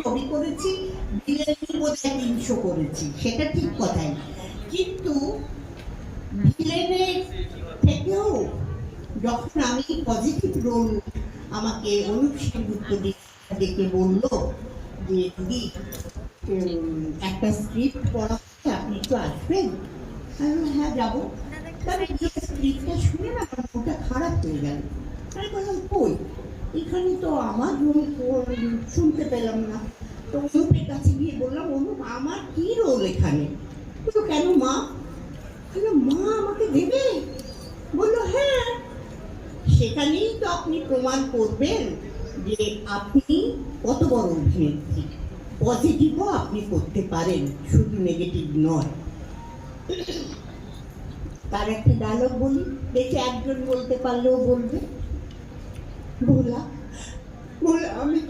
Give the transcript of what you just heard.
ছবি করেছি, ভিলেনই বোধহয় ৩০০ করেছি, সেটা ঠিক কথাই। কিন্তু ভিলেনের থেকেও যখন আমি পজিটিভ রোল, আমাকে অনুপ সেনগুপ্ত ডেকে বলল যে দিদি একটা স্ক্রিপ্ট পড়া হচ্ছে, আপনি একটু আসবেন। আমি বললাম, হ্যাঁ যাবো। তবে স্ক্রিপ্টটা শুনে না আমার মনটা খারাপ হয়ে গেল। আমি বললাম কই, এখানে তো আমার রোল শুনতে পেলাম না। তো অনুপের কাছে গিয়ে বললাম, অনুপ আমার কি রোল এখানে? বললো কেন মা? মা আমাকে দেবে? বললো হ্যাঁ, সেখানেই তো আপনি প্রমাণ করবেন যে আপনি কত বড় অভিনেত্রী। পজিটিভও আপনি করতে পারেন, শুধু নেগেটিভ নয়। তার একটা ডায়লগ বলি, দেখে একজন বলতে পারলেও বলবে। বলা বলে আমি